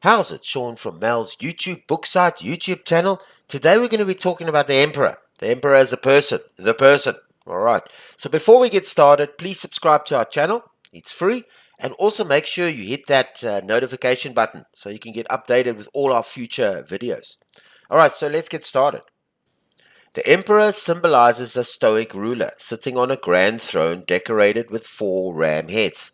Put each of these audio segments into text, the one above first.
How's it? Sean from Mel's YouTube book site, YouTube channel. Today we're going to be talking about the Emperor. The Emperor as a person. The person. Alright. So before we get started, please subscribe to our channel. It's free. And also make sure you hit that notification button so you can get updated with all our future videos. Alright, so let's get started. The Emperor symbolizes a stoic ruler sitting on a grand throne decorated with 4 ram heads.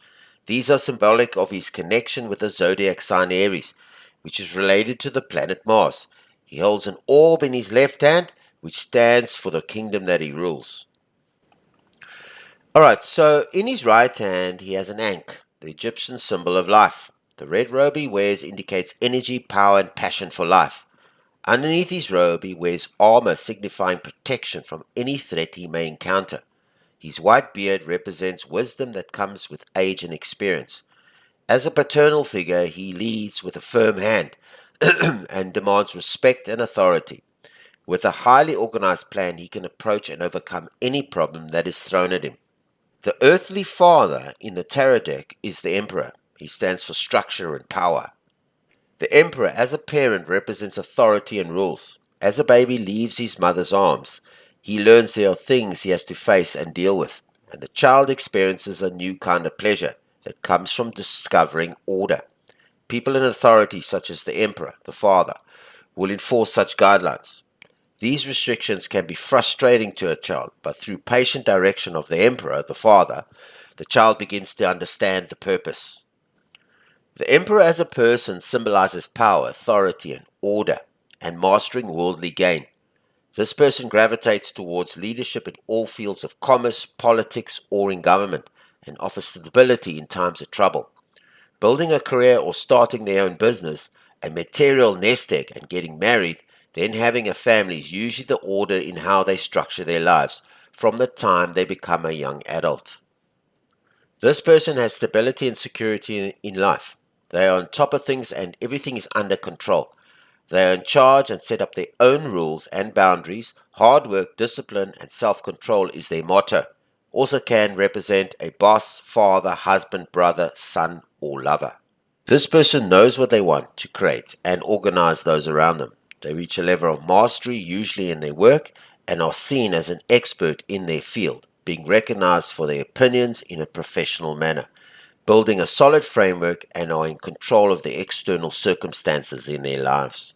These are symbolic of his connection with the zodiac sign Aries, which is related to the planet Mars. He holds an orb in his left hand, which stands for the kingdom that he rules. Alright, so in his right hand he has an ankh, the Egyptian symbol of life. The red robe he wears indicates energy, power, and passion for life. Underneath his robe he wears armor signifying protection from any threat he may encounter. His white beard represents wisdom that comes with age and experience. As a paternal figure, he leads with a firm hand and demands respect and authority. With a highly organized plan, he can approach and overcome any problem that is thrown at him. The earthly father in the tarot deck is the Emperor. He stands for structure and power. The Emperor, as a parent, represents authority and rules. As a baby leaves his mother's arms, he learns there are things he has to face and deal with, and the child experiences a new kind of pleasure that comes from discovering order. People in authority, such as the Emperor, the father, will enforce such guidelines. These restrictions can be frustrating to a child, but through patient direction of the Emperor, the father, the child begins to understand the purpose. The Emperor as a person symbolizes power, authority, and order, and mastering worldly gain. This person gravitates towards leadership in all fields of commerce, politics, or in government, and offers stability in times of trouble. Building a career or starting their own business, a material nest egg, and getting married, then having a family is usually the order in how they structure their lives from the time they become a young adult. This person has stability and security in life. They are on top of things and everything is under control. They are in charge and set up their own rules and boundaries. Hard work, discipline, and self-control is their motto. Also can represent a boss, father, husband, brother, son, or lover. This person knows what they want to create and organize those around them. They reach a level of mastery, usually in their work, and are seen as an expert in their field, being recognized for their opinions in a professional manner, building a solid framework, and are in control of the external circumstances in their lives.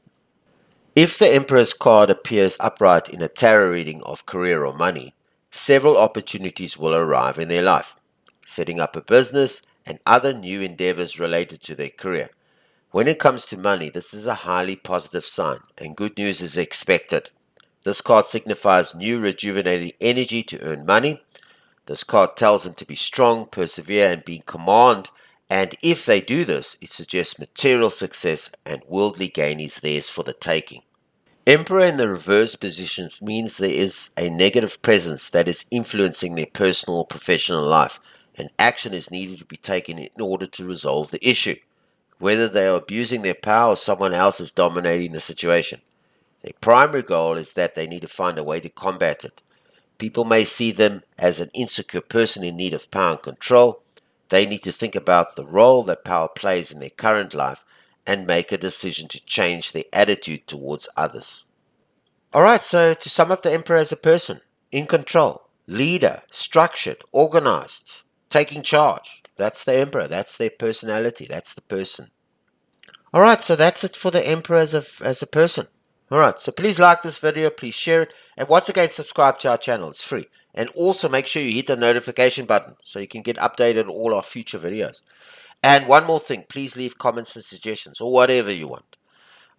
If the Emperor's card appears upright in a tarot reading of career or money, several opportunities will arrive in their life, setting up a business and other new endeavors related to their career. When it comes to money, this is a highly positive sign, and good news is expected. This card signifies new rejuvenating energy to earn money. This card tells them to be strong, persevere, and be in command, and if they do this, it suggests material success and worldly gain is theirs for the taking. Emperor in the reverse position means there is a negative presence that is influencing their personal or professional life, and action is needed to be taken in order to resolve the issue, whether they are abusing their power or someone else is dominating the situation. Their primary goal is that they need to find a way to combat it. People may see them as an insecure person in need of power and control. They need to think about the role that power plays in their current life and make a decision to change their attitude towards others. Alright, so to sum up the Emperor as a person: in control, leader, structured, organized, taking charge. That's the Emperor, that's their personality, that's the person. Alright, so that's it for the Emperor as a person. Alright, so please like this video, please share it, and once again subscribe to our channel, it's free. And also make sure you hit the notification button so you can get updated on all our future videos. And one more thing, please leave comments and suggestions, or whatever you want.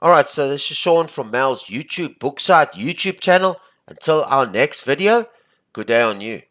Alright, so this is Sean from Mel's YouTube book site, YouTube channel. Until our next video, good day on you.